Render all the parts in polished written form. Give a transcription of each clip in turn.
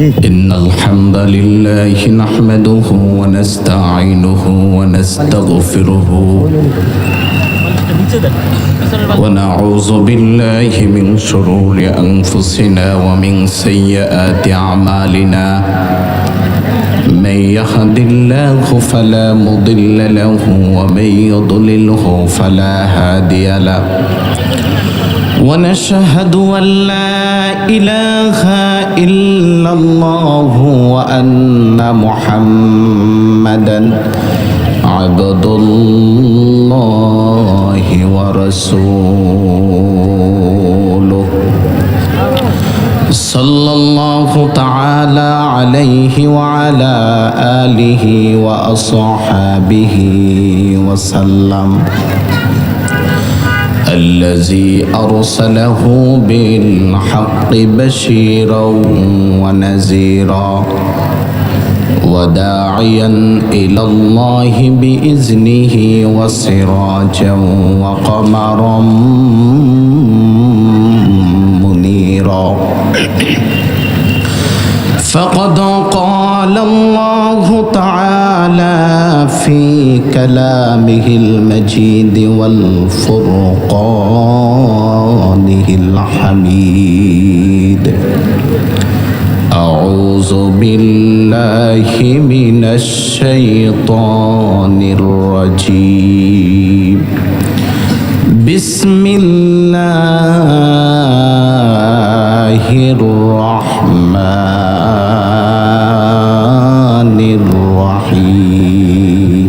إن الحمد لله نحمده ونستعينه ونستغفره ونعوذ بالله من شرور أنفسنا ومن سيئات أعمالنا من يهد الله فلا مضل له ومن يضلله فلا هادي له ونشهد أن لا إله إلا الله وأن محمدا عبد الله ورسوله صلى الله تعالى عليه وعلى آله وأصحابه وسلم الذي أرسله بالحق بشيرا ونذيرا وداعيا إلى الله بإذنه وسراجا وقمرا منيرا فقد قال الله تعالى في كلامه المجيد والفرقانه الحميد أعوذ بالله من الشيطان الرجيم بسم الله الرحمن الرحيم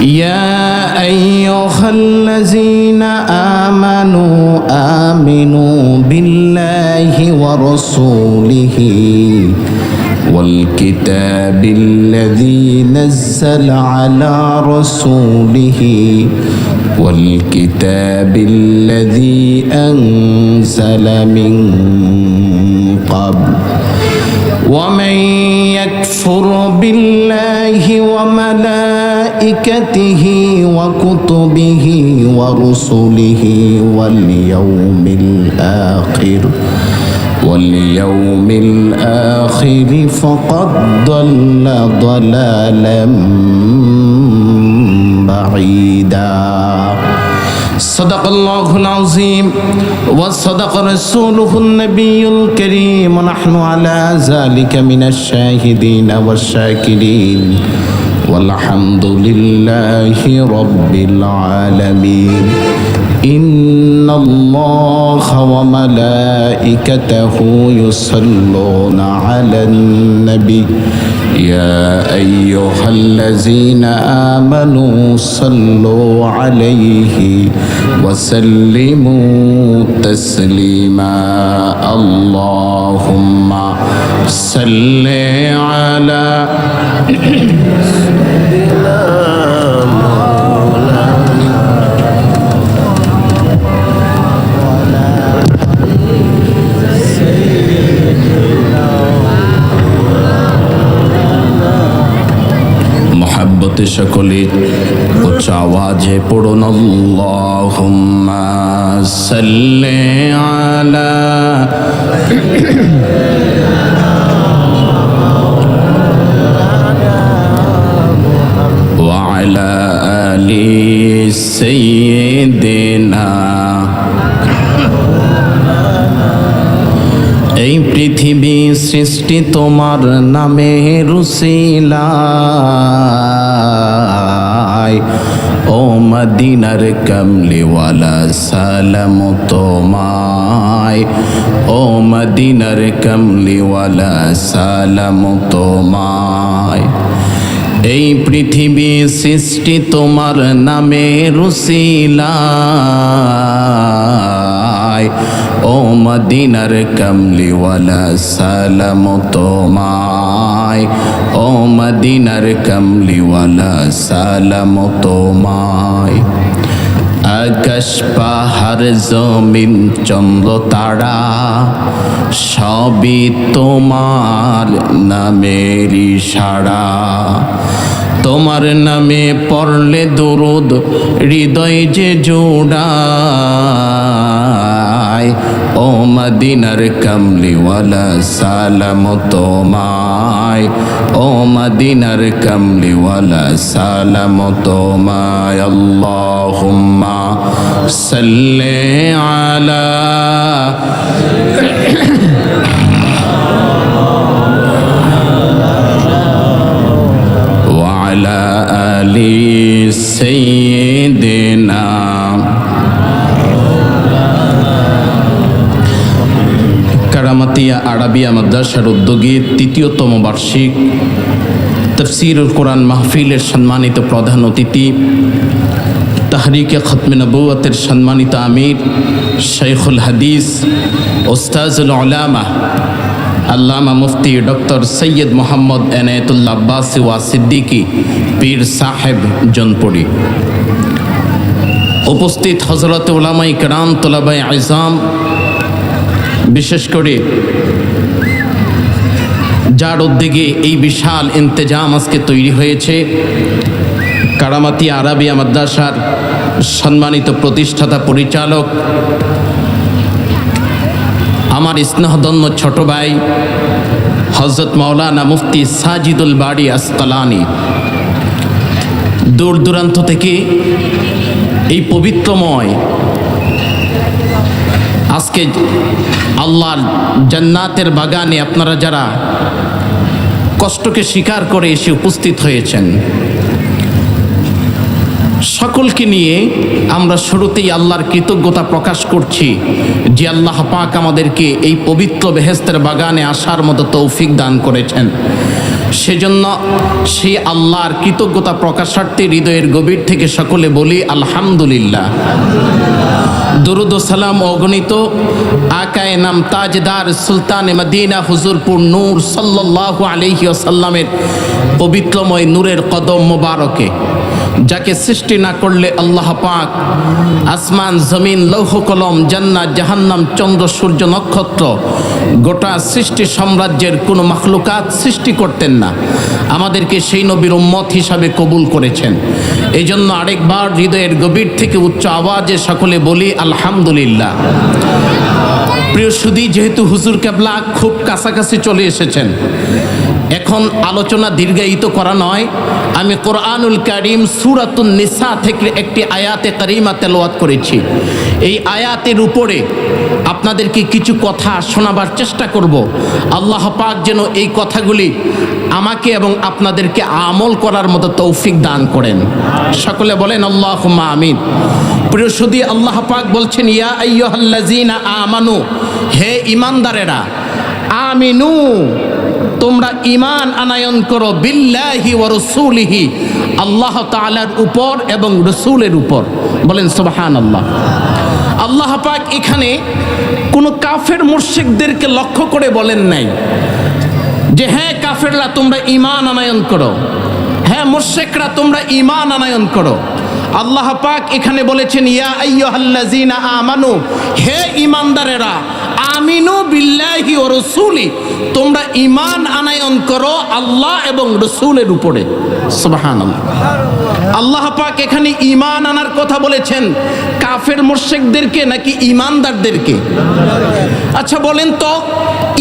يا أيها الذين آمنوا بالله ورسوله والكتاب الذي نزل على رسوله والكتاب الذي أنزل من قبل ومن يكفر بالله وملائكته وكتبه ورسله واليوم الآخر فقد ضل ضلالا بعيدا صدق الله العظيم وصدق رسوله النبي الكريم ونحن على ذلك من الشاهدين والشاكرين والحمد لله رب العالمين إن الله وملائكته يصلون على النبي يا أيها الذين آمنوا صلوا عليه وسلموا تسليما اللهم صل على সকলে উচ্চ আওয়াজে পড়ুন আল্লাহুম্মা সাল্লি আলা ওয়া আলা আলি সাইয়্যিদিনা। এই পৃথিবী সৃষ্টি তোমার নামের উসিলায় ও মদিনার কমলিওয়ালা সালাম তোমায় ও মদিনার কমলিওয়ালা সালাম তোমায়। এই পৃথিবী সৃষ্টি তোমার নামের উসিলায় ও মদিনার কমলিওয়ালা সালাম তোমায় ও মদিনার কমলিওয়ালা সালাম তোমায়। আকাশ পাহাড় জমিন চন্দ্র তারা সবই তোমার নামের ইশারা। তোমার নামে পড়লে দরুদ হৃদয় যে জোড়ায় ও মদিনার কামলিওয়ালা সালাম তোমায়, ও মদিনার কামলিওয়ালা সালাম তোমায়। আল্লাহুম্মা সাল্লি আলা ওয়ালা আলি সাইয়্যিদিনা। কারামাতিয়া আরাবিয়া মাদ্রাসার উদ্যোগে তৃতীয়তম বার্ষিক তাফসীরুল কোরআন মাহফিলের সম্মানিত প্রধান অতিথি, তাহরিকে খতমে নবুয়তের সম্মানিত আমির শাইখুল হাদিস ওস্তাজুল উলামা আল্লামা মুফতি ডক্টর সৈয়দ মোহাম্মদ এনায়েতুল্লাহ আব্বাসী ওয়া সিদ্দিকী পীর সাহেব জনপুরি, উপস্থিত হযরত উলামায়ে কেরাম, তোলাবায়ে আযম, বিশেষ করে যার উদ্যোগে এই বিশাল ইন্তেজাম আজকে তৈরি হয়েছে, কারামাতিয়া আরাবিয়া মাদ্রাসার সম্মানিত প্রতিষ্ঠাতা পরিচালক, আমার স্নেহধন্য ছোট ভাই হযরত মাওলানা মুফতি সাজিদুল বাড়ি আসকালানি, দূর দূরান্ত থেকে এই পবিত্রময় আজকে আল্লাহর জান্নাতের বাগানে আপনারা যারা কষ্টকে স্বীকার করে এসে উপস্থিত হয়েছেন, সকলকে নিয়ে আমরা শুরুতেই আল্লাহর কৃতজ্ঞতা প্রকাশ করছি যে আল্লাহ পাক আমাদেরকে এই পবিত্র বেহেশতের বাগানে আসার মতো তৌফিক দান করেছেন। সেজন্য সেই আল্লাহর কৃতজ্ঞতা প্রকাশার্থে হৃদয়ের গভীর থেকে সকলে বলি আলহামদুলিল্লাহ। দুরুদ ও সালাম অগণিত আকায়ে নাম তাজদার সুলতানে মদিনা হুজুরপুর নূর সাল্লাল্লাহু আলাইহি ওয়াসাল্লামের পবিত্রময় নূরের কদম মোবারকে, যাকে সৃষ্টি না করলে আল্লাহ পাক আসমান জমিন লৌহ কলম জান্নাত জাহান্নাম চন্দ্র সূর্য নক্ষত্র গোটা সৃষ্টি সাম্রাজ্যের কোনো মাখলুকাত সৃষ্টি করতেন না, আমাদেরকে সেই নবীর উম্মত হিসাবে কবুল করেছেন। এই জন্য আরেকবার হৃদয়ের গভীর থেকে উচ্চ আওয়াজে সকলে বলি আলহামদুলিল্লাহ। প্রিয় সুধী, যেহেতু হুজুর কেবলা খুব কাছাকাছি চলে এসেছেন, এখন আলোচনা দীর্ঘায়িত করা নয়, আমি কোরআনুল কারীম সূরাতুন নিসা থেকে একটি আয়াতে কারিমা তেলাওয়াত করেছি। এই আয়াতের উপরে আপনাদেরকে কিছু কথা শোনাবার চেষ্টা করব। আল্লাহ পাক যেন এই কথাগুলি আমাকে এবং আপনাদেরকে আমল করার মতো তৌফিক দান করেন। সকলে বলেন আল্লাহুম্মা আমিন। প্রিয় সুধী, আল্লাহ পাক বলছেন ইয়া আইয়ুহাল্লাযীনা আমানু, হে ঈমানদারেরা, আমিনু তোমরা ঈমান আনয়ন করো, বিল্লাহি ওয়া রাসূলিহি, আল্লাহ তাআলার উপর এবং রাসূলের উপর। বলেন সুবহানাল্লাহ। আল্লাহ পাক এখানে কোনো কাফের মুশরিকদেরকে লক্ষ্য করে বলেন নাই যে হ্যাঁ কাফেররা তোমরা ঈমান আনয়ন করো, হ্যাঁ মুশরিকরা তোমরা ঈমান আনয়ন করো। আল্লাহ পাক এখানে বলেছেন ইয়া আইয়ুহাল্লাযীনা আমানু, হে ঈমানদারেরা, আমিনু বিল্লাহি ওয়া রাসূলি, তোমরা ঈমান আনয়ন করো আল্লাহ এবং রাসূলের উপরে। সুবহানাল্লাহ। আল্লাহ পাক এখানে ঈমান আনার কথা বলেছেন কাফের মুশরিকদেরকে নাকি ঈমানদারদেরকে? আচ্ছা বলেন তো,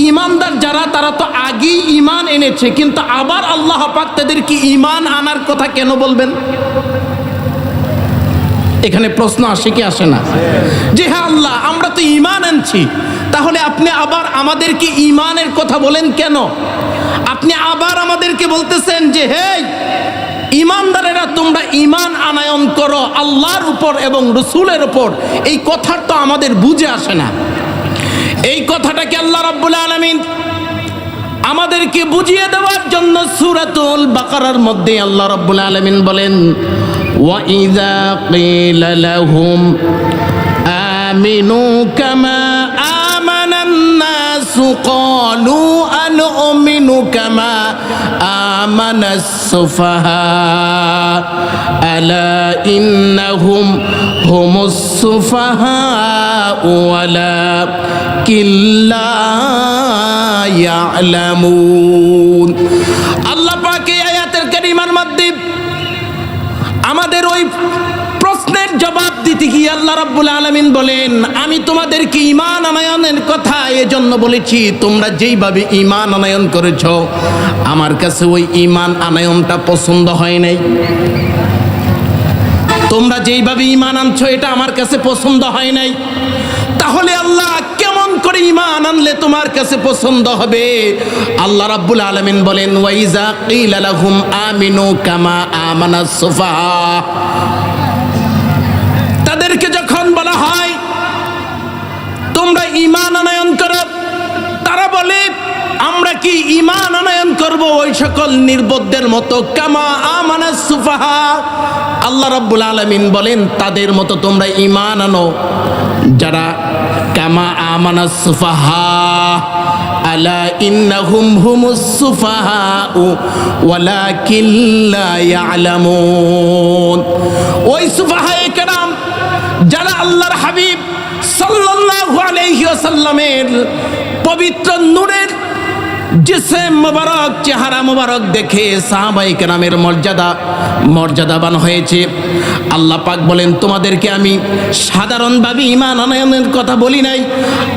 ঈমানদার যারা তারা তো আগেই ঈমান এনেছে, কিন্তু আবার আল্লাহ পাক তাদেরকে ঈমান আনার কথা কেন বলবেন? এখানে প্রশ্ন আসে কি আসে না? যে হ্যাঁ আল্লাহ, আমরা তো ঈমান আনছি, তাহলে আপনি আবার আমাদেরকে ঈমানের কথা বলেন কেন? আপনি আবার আমাদেরকে বলতেছেন যে হে ঈমানদারেরা তোমরা ঈমান আনয়ন করো আল্লাহর উপর এবং রাসূলের উপর। এই কথার তো আমাদের বুঝে আসে না। এই কথাটাকে আল্লাহ রাব্বুল আলামিন আমাদেরকে বুঝিয়ে দেওয়ার জন্য সূরাতুল বাকারার মধ্যে আল্লাহ রাব্বুল আলামিন বলেন وَإِذَا قِيلَ لَهُمْ آمِنُوا كَمَا آمَنَ النَّاسُ قَالُوا أَنُؤْمِنُ كَمَا آمَنَ السُّفَهَاءُ أَلَا إِنَّهُمْ هُمُ السُّفَهَاءُ وَلَكِنْ لَا يَعْلَمُونَ। আল্লাহ পাক এই আয়াতের কারিমার মধ্যে আমাদের ওই প্রশ্নের জবাব দিতে পরিস্থিতি কি আল্লাহ রাব্বুল আলামিন বলেন, আমি তোমাদেরকে ঈমান আনয়নের কথা এজন্য বলেছি, তোমরা যেইভাবে ঈমান আনয়ন করেছো আমার কাছে ওই ঈমান আনয়নটা পছন্দ হয় নাই। তোমরা যেইভাবে ঈমান আনছো এটা আমার কাছে পছন্দ হয় নাই। তাহলে আল্লাহ কেমন করে ঈমান আনলে তোমার কাছে পছন্দ হবে? আল্লাহ রাব্বুল আলামিন বলেন, ওয়াইজা কিলা লাহুম আমিনু কামা আমানাস সুফাহা, তাদেরকে যখন বলা হয় তোমরা ঈমান আনয়ন করো, তারা বলে আমরা কি ঈমান আনয়ন করব ওই সকল নির্বোধদের মতো, কামা আমানাস সুফাহা। আল্লাহ রাব্বুল আলামিন বলেন তাদের মতো তোমরা ঈমান আনো যারা কামা আমানাস সুফাহা, আলা ইন্নাহুম হুমুস সুফাহা ওয়ালাকিন লা ইয়ালামুন। ওই সুফাহায়ে কেরাম যারা আল্লাহর হাবিব সাল্লাল্লাহু আলাইহি ওয়াসাল্লামের পবিত্র নূরের জিসম মুবারক, চেহারা মুবারক দেখে সাহাবায়ে কেরামের মর্যাদাবান হয়েছে। আল্লাহ পাক বলেন তোমাদেরকে আমি সাধারণভাবে ঈমান আনয়নের কথা বলি নাই,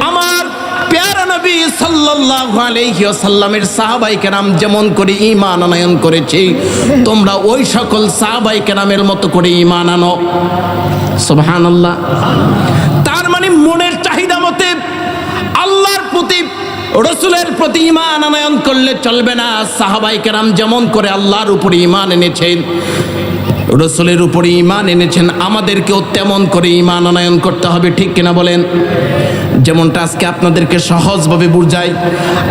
আমার প্যারা নবী সাল্লাল্লাহু আলাইহি ওয়াসাল্লামের সাহাবায়ে কেরাম যেমন করে ঈমান আনয়ন করেছে তোমরা ওই সকল সাহাবায়ে কেরামের মতো করে ঈমান আনো। সুবহানাল্লাহ। তার মানে মনের চাহিদা মতে আল্লাহর প্রতি রসুলের প্রতি ঈমান আনয়ন করলে চলবে না। সাহাবায়ে কেরাম যেমন করে আল্লাহর উপরে ঈমান এনেছেন, রসুলের উপরে ঈমান এনেছেন, আমাদেরকেও তেমন করে ঈমান আনয়ন করতে হবে, ঠিক কিনা বলেন? যেমনটা আজকে আপনাদেরকে সহজভাবে বুঝাই,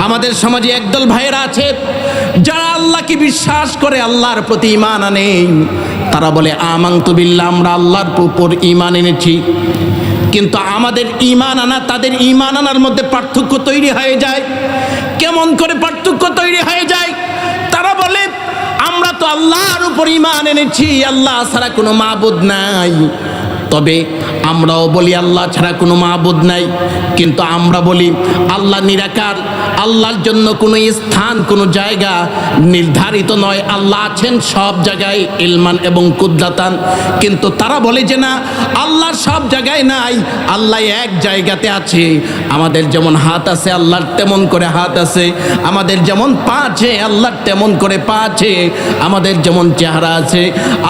আমাদের সমাজে একদল ভাইয়েরা আছে যারা আল্লাহকে বিশ্বাস করে, আল্লাহর প্রতি ঈমান আনে, তারা বলে আমানতু বিল্লাহ, আমরা আল্লাহর উপর ঈমান এনেছি। কিন্তু আমাদের ঈমান আনা তাদের ঈমান আনার মধ্যে পার্থক্য তৈরি হয়ে যায়। কেমন করে পার্থক্য তৈরি হয়ে যায়? তারা বলে আমরা তো আল্লাহর উপর ঈমান এনেছি, আল্লাহ ছাড়া কোনো মাবুদ নাই। তবে আমরাও বলি আল্লাহ ছাড়া কোনো মাবুদ নাই, কিন্তু আমরা বলি আল্লাহ নিরাকার, আল্লাহর জন্য কোনো স্থান কোনো জায়গা নির্ধারিত নয়, আল্লাহ আছেন সব জায়গায় ইলমান এবং কুদরাতান। কিন্তু তারা বলে যে না, আল্লাহ সব জায়গায় নাই, আল্লাহ এক জায়গাতে আছে। আমাদের যেমন হাত আছে আল্লাহর তেমন করে হাত আছে, আমাদের যেমন পা আছে আল্লাহর তেমন করে পা আছে, আমাদের যেমন চেহারা আছে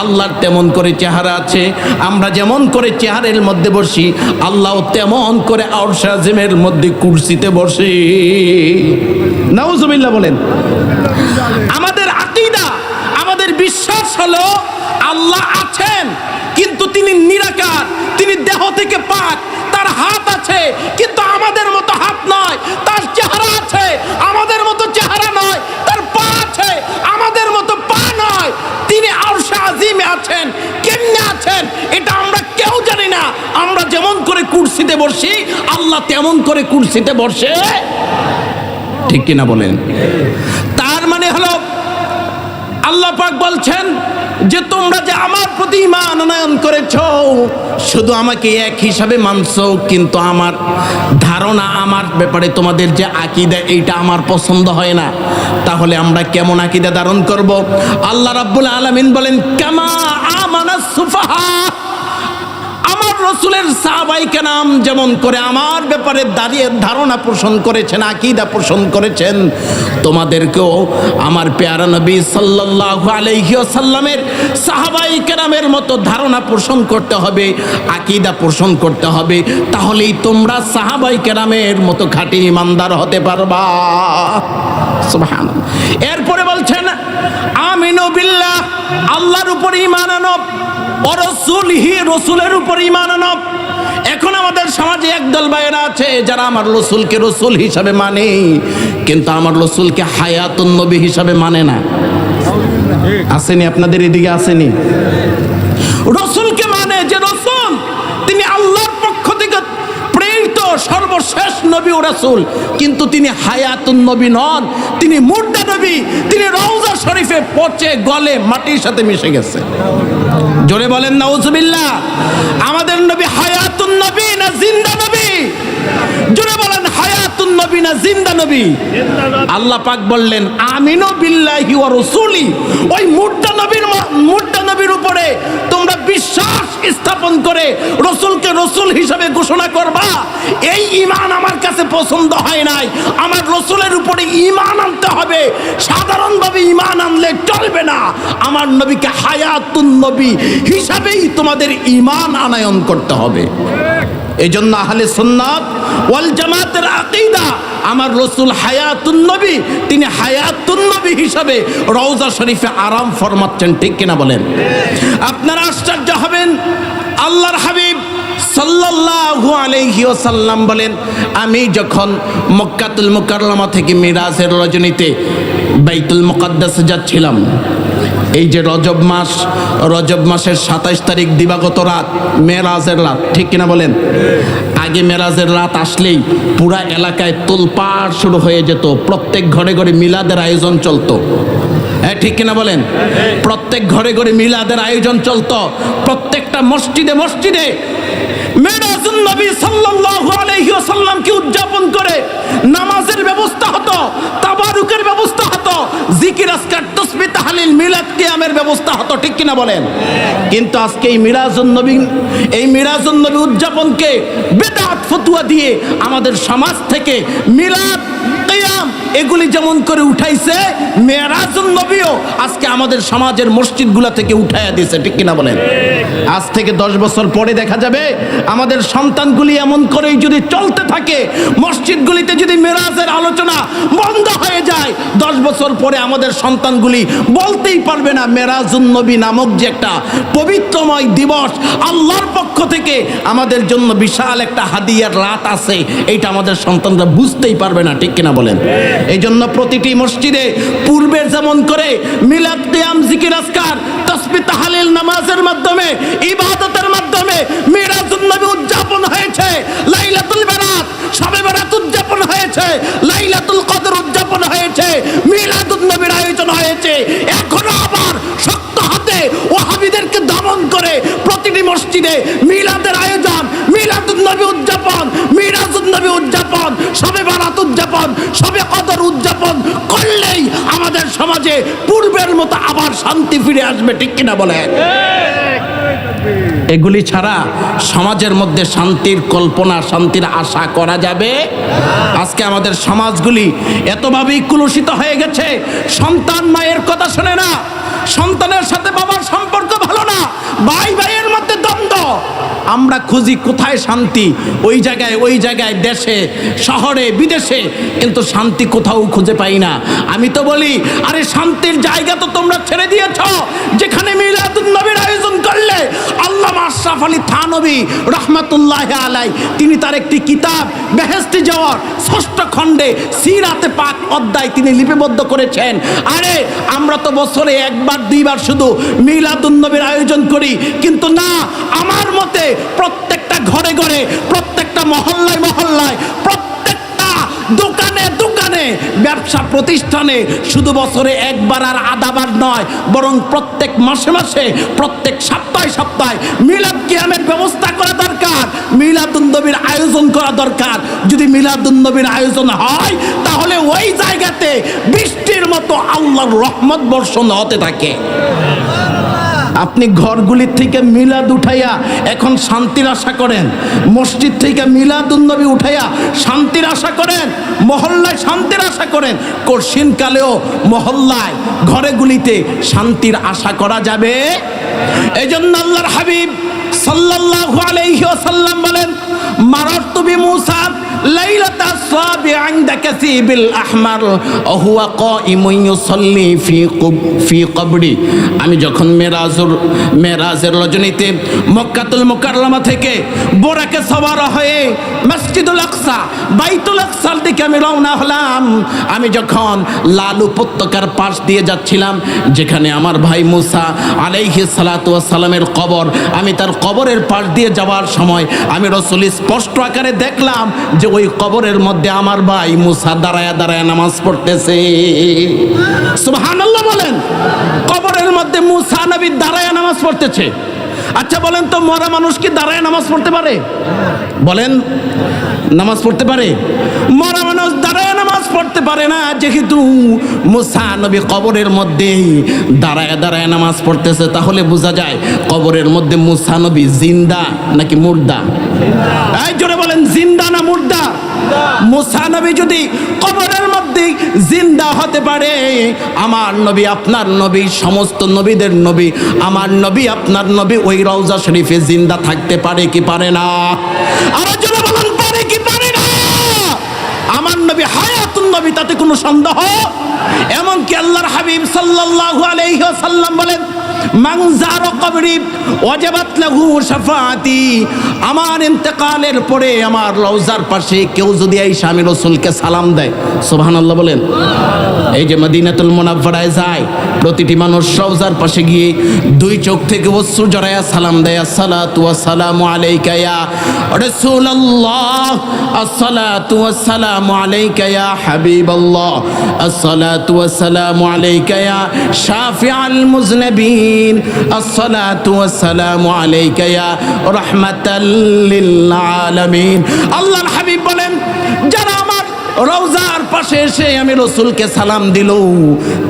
আল্লাহর তেমন করে চেহারা আছে। আমরা যেমন করে চেহারের মধ্যে বসি আল্লাহ তেমন করে আরশ আজিমের মধ্যে কুরসিতে বসে। নাউজুবিল্লাহ বলেন। আমাদের আকীদা, আমাদের বিশ্বাস হলো আল্লাহ আছেন কিন্তু তিনি নিরাকার, তিনি দেহ থেকে পাক, তার হাত আছে কিন্তু আমাদের মতো হাত নয়, তার চেহারা আছে আমাদের মতো চেহারা নয়, তার পা আছে আমাদের মতো পা নয়, তিনি আরশ আজিমে আছেন। কেমনে আছেন এটা আমরা কেউ জানি না। আমরা যেমন করে কুরসিতে বসি আল্লাহ তেমন করে কুরসিতে বসে, ঠিক কিনা বলেন? তার মানে হলো আল্লাহ পাক বলছেন যে তোমরা যে আমার প্রতি ঈমান আনয়ন করেছো, শুধু আমাকে এক হিসাবে মানছো, কিন্তু আমার ধারণা, আমার ব্যাপারে তোমাদের যে আকীদা এইটা আমার পছন্দ হয় না। তাহলে আমরা কেমন আকীদা ধারণ করব? আল্লাহ রাব্বুল আলামিন বলেন কামা আমানাস সুফাহা, আমার রসুলের সাহাবায়ে কেরাম যেমন করে আমার ব্যাপারে দাঁড়িয়ে ধারণা পোষণ করেছেন, আকীদা পোষণ করেছেন, তোমাদেরকেও আমার প্যারা নবী সাল্লাল্লাহু আলাইহি ওয়াসাল্লামের সাহাবায়ে কেরামের মতো ধারণা পোষণ করতে হবে, আকীদা পোষণ করতে হবে। তাহলেই তোমরা সাহাবায়ে কেরামের মতো খাঁটি ঈমানদার হতে পারবা। সুবহানাল্লাহ। এরপরে বলছেন আমিনু বিল্লাহ, আল্লাহর উপর ঈমান আনো, ও রাসূলিহি, রাসূলের উপর ঈমান আনো। এখন আমাদের সমাজে একদল ভাইয়েরা আছে যারা আমার রাসূলকে রাসূল হিসাবে মানে, কিন্তু আমার রাসূলকে হায়াতুন নবী হিসাবে মানে না। আসেনি আপনাদের এদিকে? আসেনি? রাসূলকে মানে যে রাসূল তিনি আল্লাহর পক্ষ থেকে প্রেরিত সর্বশেষ নবী ও রাসূল, কিন্তু তিনি হায়াতুন নবী নন, তিনি মুর্দা নবী, তিনি রওজা শরীফে পচে গলে মাটির সাথে মিশে গেছে। জোরে বলেন নাউজুবিল্লাহ। আমাদের নবী হায়াতুন নবী না জিন্দা নবী? জোরে বলেন হায়াতুন নবী না জিন্দা নবী? আল্লাহ পাক বললেন আমিনু বিল্লাহি ওয়া রাসূলি, ওই মুর্দা নবীর উপরে তোমরা বিশ্বাস স্থাপন করে রসুলকে রসুল হিসাবে ঘোষণা করবা, এই ঈমান আমার কাছে পছন্দ হয় নাই। আমার রসুলের উপরে ঈমান আনতে হবে, সাধারণভাবে ঈমান আনলে চলবে না। আমার নবীকে হায়াতুন নবী হিসাবেই তোমাদের ঈমান আনয়ন করতে হবে। এই জন্য আহলে সুন্নাত ওয়াল জামাতের আকীদা, আমার রসুল হায়াতুন নবী, তিনি হায়াতুন নবী হিসাবে রওজা শরীফে আরাম ফরমাচ্ছেন, ঠিক কিনা বলেন? আপনারা আশ্চর্য হবেন, আল্লাহর হাবিব সাল্লাল্লাহু আলাইহি ওয়াসাল্লাম বলেন, আমি যখন মক্কাতুল মুকাররমা থেকে মিরাজের রজনীতে বাইতুল মুকাদ্দাসে যাচ্ছিলাম, এই যে রজব মাসের 27 তারিখ দিবাগত রাত, মেরাজের রাত, ঠিক কিনা বলেন? আগে মেরাজের রাত আসলেই পুরা এলাকায় তোলপাড় শুরু হয়ে যেত, প্রত্যেক ঘরে ঘরে মিলাদের আয়োজন চলতো। হ্যাঁ, ঠিক কিনা বলেন? প্রত্যেক ঘরে ঘরে মিলাদের আয়োজন চলতো, প্রত্যেকটা মসজিদে মসজিদে মেরাজুন নবী সাল্লাল্লাহু আলাইহি ওয়াসাল্লামকে উদযাপন করে নামাজের ব্যবস্থা হতো, তাবারুকের ব্যবস্থা হতো, জিকির আজকার তাসবিহ তাহলিল মিলাদ কিয়ামের ব্যবস্থা হতো, ঠিক কিনা বলেন? কিন্তু আজকে এই মিরাজুন নবী উদযাপনকে বেদাত ফতোয়া দিয়ে আমাদের সমাজ থেকে মিলাদ কিয়াম এগুলি যেমন করে উঠাইছে, মেরাজুন নবীও আজকে আমাদের সমাজের মসজিদগুলা থেকে উঠাইয়া দিয়েছে, ঠিক কিনা বলেন? আজ থেকে 10 বছর পরে দেখা যাবে আমাদের সন্তানগুলি এমন করেই যদি চলতে থাকে, মসজিদগুলিতে যদি মেরাজের আলোচনা বন্ধ হয়ে যায়, 10 বছর পরে আমাদের সন্তানগুলি বলতেই পারবে না মেরাজুন নবী নামক যে একটা পবিত্রময় দিবস আল্লাহর পক্ষ থেকে আমাদের জন্য বিশাল একটা হাদিয়ার রাত আছে, এইটা আমাদের সন্তানরা বুঝতেই পারবে না, ঠিক কিনা বলেন? এই জন্য প্রতিটি মসজিদে পূর্বের যেমন করে মিলাদ কিয়াম জিকির আজকার তাসবিহ তাহলিল নামাজের মাধ্যমে ইবাদতের মাধ্যমে মিরাজুন নবী উদযাপন হয়েছে, লাইলাতুল বারাত শবে বারাত উদযাপন হয়েছে, লাইলাতুল কদর উদযাপন হয়েছে, মিলাদুন নবীর আয়োজন হয়েছে, এখনো আবার শক্ত হাতে ওয়াহাবিদেরকে দমন করে প্রতিটি মসজিদে মিলাদের আয়োজন, মিলাদুন নবী উদযাপন, মিরাজুন নবী উদযাপন, শবে বারাত উদযাপন, শবে কদর উদযাপন করলেই আমাদের সমাজে পূর্বের মতো আবার শান্তি ফিরে আসবে, ঠিক কিনা বলেন? এগুলি ছাড়া সমাজের মধ্যে শান্তির কল্পনা, শান্তির আশা করা যাবে? আজকে আমাদের সমাজগুলি এতভাবেই কুলুষিত হয়ে গেছে, সন্তান মায়ের কথা শোনে না, সন্তানের সাথে বাবার সম্পর্ক ভালো না, ভাই ভাইয়ের মধ্যে দ্বন্দ্ব। আমরা খুঁজি কোথায় শান্তি, ওই জায়গায় দেশে শহরে বিদেশে, কিন্তু শান্তি কোথাও খুঁজে পাই না। আমি তো বলি, আরে শান্তির জায়গা তো তোমরা ছেড়ে দিয়েছ, যেখানে মিলাদুন নবীর আয়োজন করলে আল্লামা আশরাফ আলী থানভী রাহমাতুল্লাহি আলাইহি তিনি তার একটি কিতাব বেহেশতে যাওয়ার 6ষ্ঠ খণ্ডে সিরাতে পাক অধ্যায় তিনি লিপিবদ্ধ করেছেন। আরে আমরা তো বছরে 1-2বার শুধু মিলাদুন নবীর আয়োজন করি, কিন্তু না, আমার মতে প্রত্যেকটা ঘরে ঘরে, প্রত্যেকটা মহল্লায় মহল্লায়, প্রত্যেকটা দোকানে দোকানে, ব্যবসা প্রতিষ্ঠানে শুধু বছরে 1বার আর আধাবার নয়, বরং প্রত্যেক মাসে মাসে, প্রত্যেক সপ্তাহে সপ্তাহে মিলাদ কিয়ামের ব্যবস্থা করা দরকার, মিলাদুন নবীর আয়োজন করা দরকার। যদি মিলাদুন নবীর আয়োজন হয়, তাহলে ওই জায়গাতে বৃষ্টির মতো আল্লাহর রহমত বর্ষণ হতে থাকে। আপনি ঘরগুলির থেকে মিলাদ উঠাইয়া এখন শান্তির আশা করেন, মসজিদ থেকে মিলাদুন নবী উঠাইয়া শান্তির আশা করেন, মহল্লায় শান্তির আশা করেন, কঠিন কালেও মহল্লায় ঘরেগুলিতে শান্তির আশা করা যাবে? এই জন্য আল্লাহর হাবিব সাল্লাল্লাহু আলাইহি ওয়াসাল্লাম বলেন, মারারতু বিমূসা লাইলাতা সাবি ইনদা কাসিবিল আহমার ওয়া হুয়া কাইমুন ইউসাল্লি ফি কবরি। আমি যখন মেরাজের রজনীতে মক্কাতুল মুকাররমা থেকে বোরাকে সওয়ার হয়ে মসজিদুল আকসা বাইতুল আকসার দিকে আমি রওনা হলাম, আমি যখন লাল উপত্যকার পাশ দিয়ে যাচ্ছিলাম, যেখানে আমার ভাই মুসা আলাইহিস সালাতু ওয়াস সালামের কবর, আমি তার কবরের পাশ দিয়ে যাওয়ার সময় আমি রাসূল স্পষ্ট আকারে দেখলাম যে ওই কবরের মধ্যে আমার ভাই মুসা দাঁড়ায়া দাঁড়ায়া নামাজ পড়তেছে। সুবহানাল্লাহ বলেন, কবরের মধ্যে মুসা নবী দাঁড়ায়া নামাজ পড়তেছে। আচ্ছা বলেন তো, মরা মানুষ কি দাঁড়ায় নামাজ পড়তে পারে? বলেন, নামাজ পড়তে পারে? মরা মানুষ দাঁড়ায় নামাজ পড়তে পারে না, যেহেতু মুসা নবী কবরের মধ্যে দাঁড়ায় দাঁড়ায় নামাজ পড়তেছে, তাহলে বোঝা যায় কবরের মধ্যে মুসা নবী জিন্দা নাকি মুর্দা? এই জোরে বলেন, জিন্দা না মুর্দা? মুসা নবী যদি কবরের মধ্যে জিন্দা হতে পারে, আমার নবী আপনার নবী, সমস্ত নবীদের নবী আমার নবী আপনার নবী ওই রওজা শরীফে জিন্দা থাকতে পারে কি পারে না? আর জোরে বলেন, পারে কি পারে না? আমার নবী হায়াতুন নবী, তাতে কোনো সন্দেহ। এমনকি আল্লাহর হাবিব সাল্লাল্লাহু আলাইহি ওয়াসাল্লাম বলেন, মান যারা কবরি ওয়াজাবাত লাহু শাফাআতি, আমার ইন্তেকালের পরে আমার রওজার পাশে কেউ যদি আইসা আমি রাসূলকে সালাম দেয়, সুবহানাল্লাহ বলেন। এই যে মদিনাতুল মুনাওয়ারায় যায়, প্রতিটি মানুষ রওজার পাশে গিয়ে দুই চোখ থেকে অশ্রু জড়ায়া সালাম দেয়, আসসালাতু ওয়াসসালামু আলাইকা ইয়া রাসূলুল্লাহ, আসসালাতু ওয়াসসালামু আলাইকা ইয়া হাবিবাল্লাহ, আসসালাতু ওয়াসসালামু আলাইকা ইয়া শাফিআল মুযনিবিন, আসসালাতু ওয়াসসালামু আলাইকা ইয়া রাহমাতাল লিল আলামিন। আল্লাহর হাবিব বলেন, যারা আমার রওজার পাশে এসে আমি রাসূলকে সালাম দিল,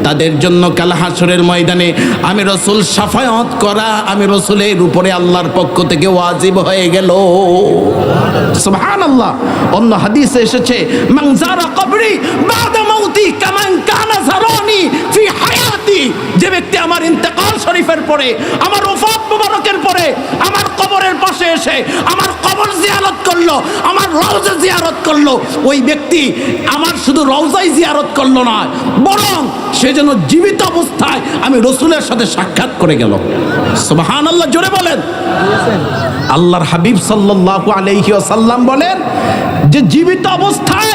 তাদের জন্য কাল হাসরের ময়দানে আমি রাসূল শাফায়াত করা আমি রাসূলের উপরে আল্লাহর পক্ষ থেকে ওয়াজিব হয়ে গেল। সুবহানাল্লাহ। অন্য হাদিসে এসেছে, মান যারা কবরি বাদা মাউতি কামান কানা যারানি ফি হায়াতি, যে ব্যক্তি আমার ইন্তেকাল শরীফের পরে, আমার ওফাত মুবারকের পরে আমার কবরের পাশে এসে আমার কবর জিয়ারত করলো, আমার রওজা জিয়ারত করলো, ওই ব্যক্তি আমার শুধু রওজাই জিয়ারত করলো না, বরং সে যেন জীবিত অবস্থায় আমি রাসূলের সাথে সাক্ষাৎ করে গেল। সুবহানাল্লাহ, জোরে বলেন। আল্লাহর হাবিব সাল্লাল্লাহু আলাইহি ওয়াসাল্লাম বলেন যে জীবিত অবস্থায়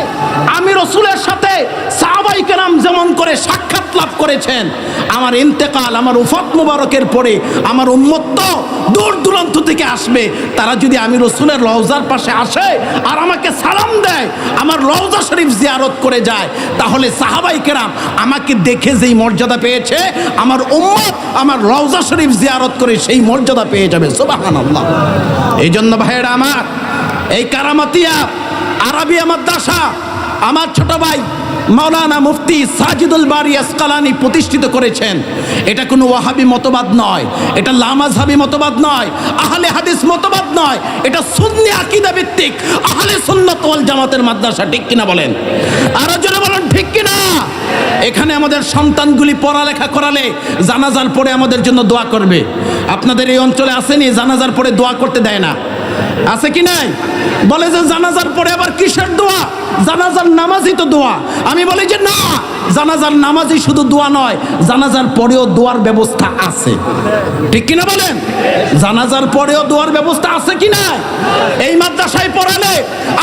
আমি রাসূলের সাথে সাহাবায়ে কেরাম যেমন করে সাক্ষাৎ লাভ করেছেন, আমার ইন্তেকাল, আমার ওফাত মুবারকের পরে আমার উম্মত তো দূর দূরান্ত থেকে আসবে, তারা যদি আমি রাসূলের রওজার পাশে আসে আর আমাকে সালাম দেয়, আমার রওজা শরীফ জিয়ারত করে যায়, তাহলে সাহাবায়ে কেরাম আমাকে দেখে যেই মর্যাদা পেয়েছে, আমার উম্মত আমার রওজা শরীফ জিয়ারত করে সেই মর্যাদা পেয়ে যাবে। সুবহানাল্লাহ। এই জন্য ভাইয়েরা আমার, এই কারামাতিয়া আরাবিয়া মাদ্রাসা আমার ছোট ভাই মাওলানা মুফতি সাজিদুল বারী আসকালানি প্রতিষ্ঠিত করেছেন। এটা কোনো ওয়াহাবি মতবাদ নয়, এটা লামাযহাবি মতবাদ নয়, আহলে হাদিস মতবাদ নয়, এটা সুন্নি আকীদা ভিত্তিক আহলে সুন্নাত ওয়াল জামাতের মাদ্রাসা। ঠিক কিনা বলেন? আরো জোরে বলেন, ঠিক কিনা? এখানে আমাদের সন্তানগুলি পড়ালেখা করালে জানাজার পরে আমাদের জন্য দোয়া করবে। আপনাদের এই অঞ্চলে আসেনি জানাজার পরে দোয়া করতে দেয় না? আছে কি নাই? বলে যে জানাজার পরে আবার কিসের দোয়া? জানাজার নামাজই তো দোয়া। আমি বলি যে না, জানাজার নামাজই শুধু দোয়া নয়, জানাজার পরেও দোয়ার ব্যবস্থা আছে। ঠিক কিনা বলেন? জানাজার পরেও দোয়ার ব্যবস্থা আছে কি না? এই মাদ্রাসায় পড়ালে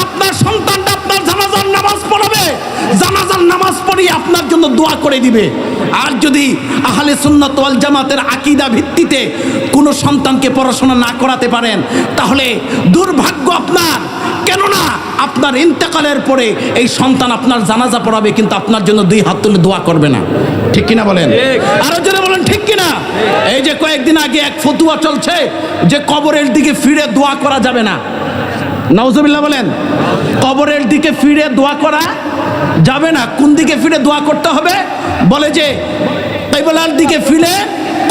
আপনার সন্তানটা আপনার জানাজার নামাজ পড়াবে, জানাজার নামাজ পড়িয়ে আপনার জন্য দোয়া করে দিবে। আর যদি আহলে সুন্নাত ওয়াল জামাতের আকীদা ভিত্তিতে কোনো সন্তানকে পড়াশোনা না করাতে পারেন, তাহলে দুর্ভাগ্য আপনার। কেননা আপনার ইন্তেকালের পরে এই সন্তান আপনার জানাজা পড়াবে, কিন্তু আপনার জন্য দুই হাত তুলে দোয়া করবে না। ঠিক কিনা বলেন? আরো জোরে বলেন, ঠিক কিনা? এই যে কয়েকদিন আগে এক ফতুয়া চলছে যে কবরের দিকে ফিরে দোয়া করা যাবে না। নাউজুবিল্লাহ বলেন। কবরের দিকে ফিরে দোয়া করা যাবে না। কোন দিকে ফিরে দোয়া করতে হবে? বলে যে কিবলার দিকে ফিরে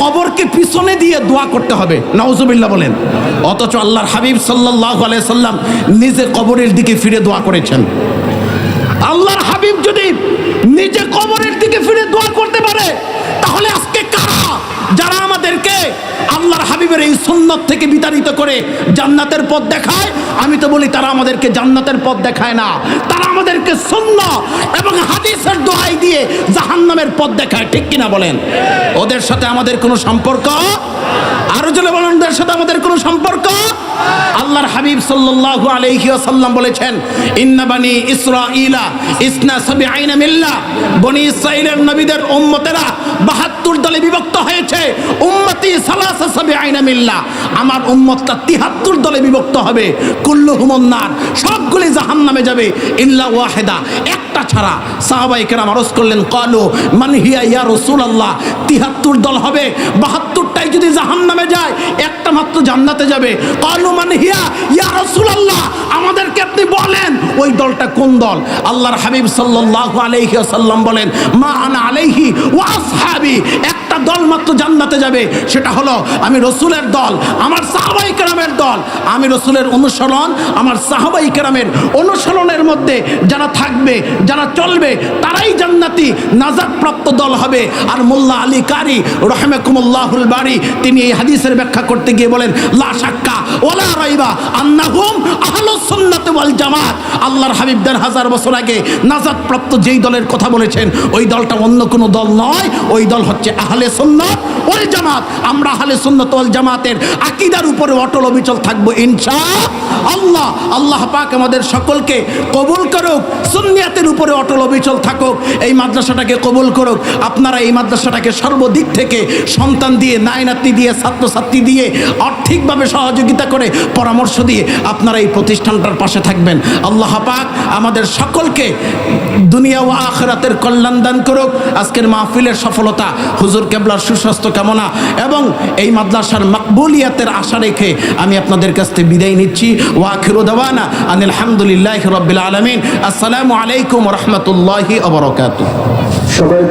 কবরকে পিছনে দিয়ে দোয়া করতে হবে। নাউজুবিল্লাহ বলেন। অথচ আল্লাহর হাবিব সাল্লাল্লাহু আলাইহি সাল্লাম নিজে কবরের দিকে ফিরে দোয়া করেছেন। আল্লাহর হাবিব যদি নিজে কবরের দিকে ফিরে দোয়া করতে পারে, তাহলে আজকে কারা যারা আমাদেরকে আল্লাহর হাবিবের এই সুন্নাত থেকে বিতাড়িত করে জান্নাতের পথ দেখায়, আমি তো বলি তারা আমাদেরকে জান্নাতের পথ দেখায় না, তারা আমাদেরকে সুন্নাহ এবং হাদিসের দোহাই দিয়ে জাহান্নামের পথ দেখায়। ঠিক কিনা বলেন? ওদের সাথে আমাদের কোনো সম্পর্ক? আরো জোরে বলেন, ওদের সাথে আমাদের কোনো সম্পর্ক? আল্লাহর হাবিব সাল্লাল্লাহু আলাইহি ওয়াসাল্লাম বলেছেন, ইন্না বানি ইসরাঈলা ইসনা সাবিঈনা মিল্লাহ, বনি ইসরাঈলের নবীদের উম্মতেরা ৭২ দলে বিভক্ত হয়েছে। উম্মতি সালাসা সাবিঈনা মিল্লাহ, আমার উম্মতটা ৭৩ দলে বিভক্ত হবে। কুল্লুহুমুন নার, সবগুলি জাহান্নামে যাবে, ইল্লা ওয়াহিদা, একটা ছাড়া। সাহাবায়ে কেরাম আরজ করলেন, ক্বালু মান হিয়া ইয়া রাসূলুল্লাহ, ৭৩ দল হবে, ৭২টাই যদি জাহান্নামে যায়, একটা মাত্র জান্নাতে যাবে। ক্বালু মান হিয়া ইয়া রাসূলুল্লাহ, আমাদেরকে আপনি বলেন ওই দলটা কোন দল? আল্লাহর হাবিব সাল্লাল্লাহু আলাইহি ওয়াসাল্লাম বলেন, মা আনা আলাইহি ওয়া আসহাবি, একটা দল মাত্র জান্নাতে যাবে, সেটা হলো আমি রসুলের দল, আমার সাহাবাই কেরামের দল। আমি রসুলের অনুসরণ, আমার সাহাবাই কেরামের অনুসরণের মধ্যে যারা থাকবে, যারা চলবে, তারাই জান্নাতি নাজাতপ্রাপ্ত দল হবে। আর মোল্লা আলী কারি রহমাকুমুল্লাহুল বারি তিনি এই হাদিসের ব্যাখ্যা করতে গিয়ে বলেন, লা শাক্কা ওয়ালা রাইবা আন্নাহুম আহলুস সুন্নাত ওয়াল জামাত। আল্লাহর হাবিব ১,৫০০ বছর আগে নাজাতপ্রাপ্ত যেই দলের কথা বলেছেন, ওই দলটা অন্য কোনো দল নয়, ওই দল হচ্ছে আহলে সুন্নাত ওয়াল জামাত। আমরা আহলে সুন্নাত ওয়াল জামাতের আকীদার উপরে অটল অবিচল থাকবো ইনশাআল্লাহ। আল্লাহ পাক আমাদের সকলকে কবুল করুক, সুন্নিয়াতের উপরে অটল অবিচল থাকুক, এই মাদ্রাসাটাকে কবুল করুক। আপনারা এই মাদ্রাসাটাকে সর্বদিক থেকে সন্তান দিয়ে, নাতি দিয়ে, ছাত্রছাত্রী দিয়ে, আর্থিকভাবে সহযোগিতা করে, পরামর্শ দিয়ে আপনারা এই প্রতিষ্ঠানটার পাশে থাকবেন। আল্লাহ পাক আমাদের সকলকে দুনিয়া ও আখিরাতের কল্যাণ দান করুক। আজকের মাহফিলের সফলতা, হুজুর কেবলার সুস্বাস্থ্য কামনা এবং এই মাদ্রাসার মাকবুলিয়াতের আশা রেখে আমি আপনাদের কাছ থেকে বিদায় নিচ্ছি। ওয়া আখিরু দাওয়ানা আনিল হামদুলিল্লাহি রাব্বিল আলামিন। আসসালামু আলাইকুম ওয়া রাহমাতুল্লাহি ওয়া বারাকাতুহু। সবাই